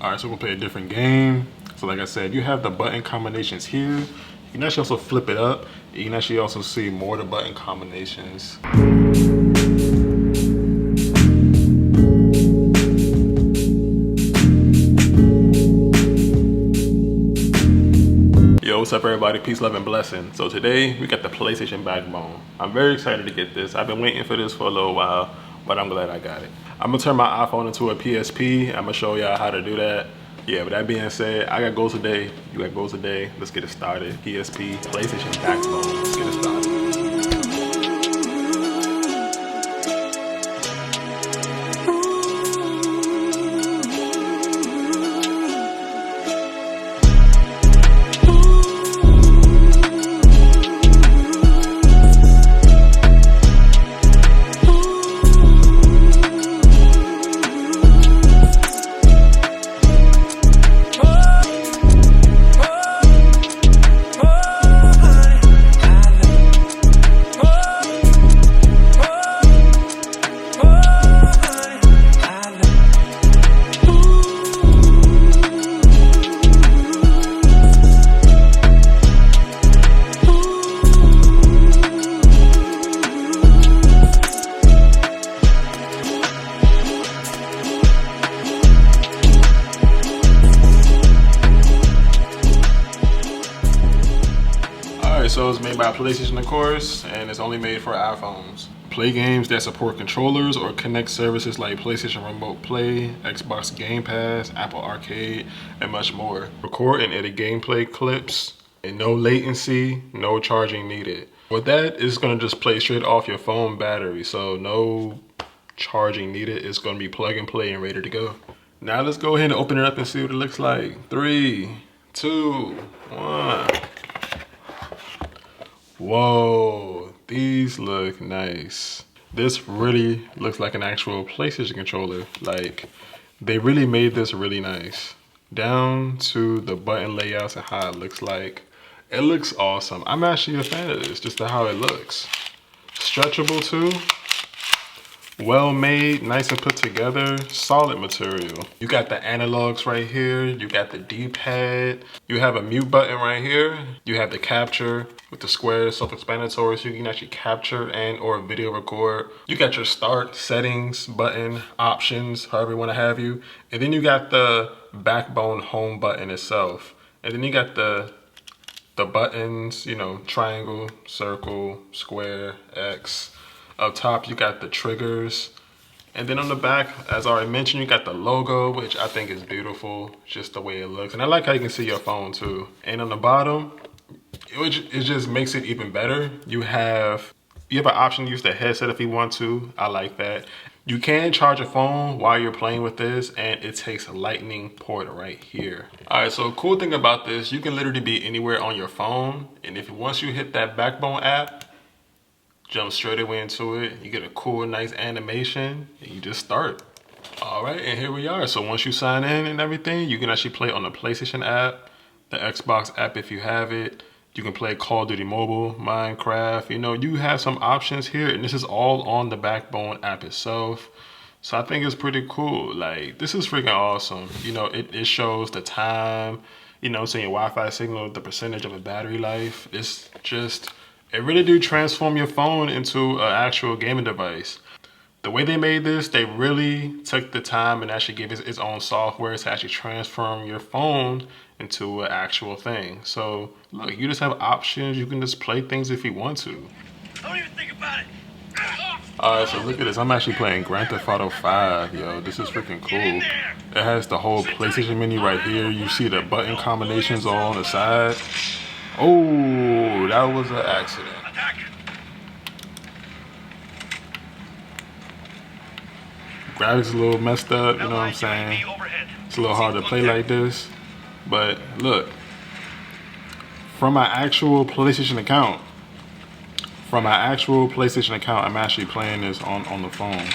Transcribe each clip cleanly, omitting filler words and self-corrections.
All right, so we're gonna play a different game. So like I said, you have the button combinations here. You can actually also flip it up. You can actually also see more of the button combinations. Yo, what's up everybody? Peace, love, and blessing. So today we got the PlayStation Backbone. I'm very excited to get this. I've been waiting for this for a little while, but I'm glad I got it. I'm gonna turn my iPhone into a PSP. I'm gonna show y'all how to do that. Yeah, with that being said, I got goals today. You got goals today. Let's get it started. PSP, PlayStation Backbone. Let's get it started. So it's made by PlayStation, of course, and it's only made for iPhones. Play games that support controllers or connect services like PlayStation Remote Play, Xbox Gamepass, Apple Arcade, and much more. Record and edit gameplay clips, and no latency, no charging needed. With that, it's gonna just play straight off your phone battery, so no charging needed. It's gonna be plug and play and ready to go. Now let's go ahead and open it up and see what it looks like. 3, 2, 1. Whoa, these look nice. This really looks like an actual PlayStation controller. Like, they really made this really nice. Down to the button layouts and how it looks like. It looks awesome. I'm actually a fan of this, just how it looks. Stretchable too. Well made, nice and put together, solid material. You got the analogs right here, you got the D-pad, you have a mute button right here, you have the capture with the squares, self-explanatory, so you can actually capture and or video record. You got your start, settings, button, options, however you want to have you. And then you got the Backbone home button itself. And then you got the buttons, you know, triangle, circle, square, X. Up top, you got the triggers. And then on the back, as I already mentioned, you got the logo, which I think is beautiful, just the way it looks. And I like how you can see your phone too. And on the bottom, it just makes it even better. You have an option to use the headset if you want to. I like that. You can charge a phone while you're playing with this, and it takes a lightning port right here. All right, so cool thing about this, you can literally be anywhere on your phone. And if once you hit that Backbone app, jump straight away into it, you get a cool, nice animation, and you just start. All right, and here we are. So once you sign in and everything, you can actually play on the PlayStation app, the Xbox app if you have it. You can play Call of Duty Mobile, Minecraft. You know, you have some options here, and this is all on the Backbone app itself. So I think it's pretty cool. Like, this is freaking awesome. You know, it shows the time, you know, so your Wi-Fi signal, the percentage of a battery life. It's just, it really do transform your phone into an actual gaming device. The way they made this, they really took the time and actually gave it its own software to actually transform your phone into an actual thing. So look, you just have options. You can just play things if you want to. Don't even think about it. Alright, so look at this. I'm actually playing Grand Theft Auto 5, yo. This is freaking cool. It has the whole PlayStation menu right here. You see the button combinations all on the side. Oh, that was an accident. Graphics a little messed up, you know what I'm saying? It's a little hard to play like this. But look, from my actual PlayStation account, I'm actually playing this on the phone.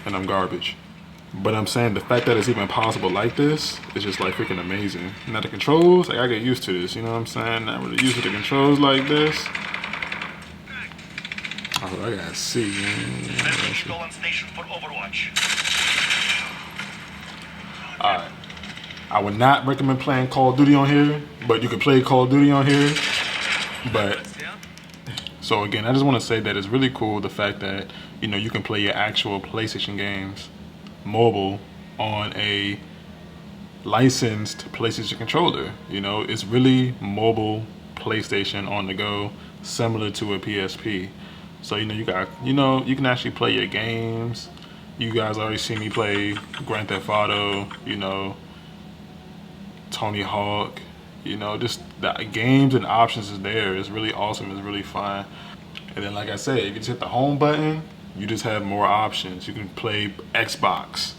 And I'm garbage. But I'm saying the fact that it's even possible like this is just like freaking amazing. Now the controls, like I get used to this, you know what I'm saying? Not really used to the controls like this. Oh, I gotta see, man. Stolen station for Overwatch. Alright. I would not recommend playing Call of Duty on here, but you can play Call of Duty on here. But so again, I just want to say that it's really cool the fact that, you know, you can play your actual PlayStation games mobile on a licensed PlayStation controller. You know, it's really mobile PlayStation on the go, similar to a PSP. So you know you can actually play your games. You guys already see me play Grand Theft Auto, you know, Tony Hawk, you know, just the games and options is there. It's really awesome. It's really fun. And then, like I said, if you just hit the home button, you just have more options. You can play Xbox,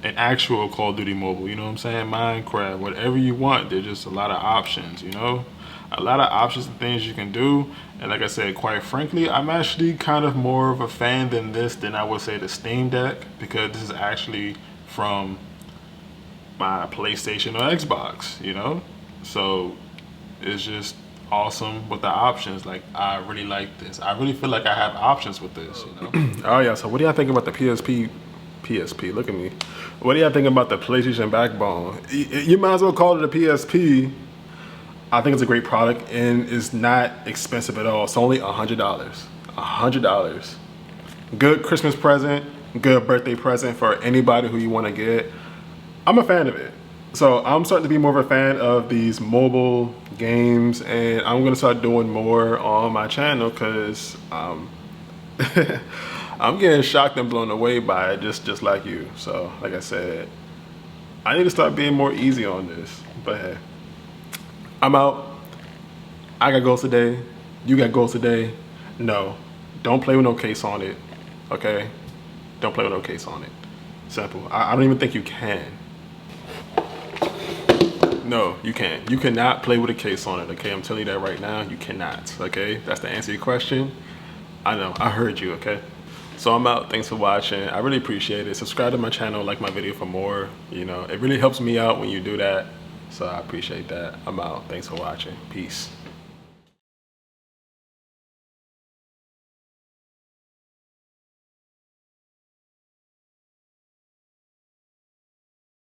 an actual Call of Duty mobile, you know what I'm saying? Minecraft, whatever you want. There's just a lot of options, you know? A lot of options and things you can do. And like I said, quite frankly, I'm actually kind of more of a fan than I would say the Steam Deck, because this is actually from my PlayStation or Xbox, you know? So it's just awesome with the options. Like, I really like this. I really feel like I have options with this, you know? Oh yeah, so what do y'all think about the PSP, look at me. What do y'all think about the PlayStation Backbone? You might as well call it a PSP. I think it's a great product and it's not expensive at all. It's only $100. $100. Good Christmas present, good birthday present for anybody who you want to get. I'm a fan of it. So I'm starting to be more of a fan of these mobile games, and I'm gonna start doing more on my channel because I'm getting shocked and blown away by it, just like you. So like I said, I need to start being more easy on this. But hey, I'm out. I got goals today. You got goals today. No, don't play with no case on it. Okay? Don't play with no case on it. Simple. I don't even think you can. No, you can't. You cannot play with a case on it, okay? I'm telling you that right now. You cannot, okay? That's the answer to your question. I know. I heard you, okay? So I'm out. Thanks for watching. I really appreciate it. Subscribe to my channel, like my video for more. You know, it really helps me out when you do that. So I appreciate that. I'm out. Thanks for watching. Peace.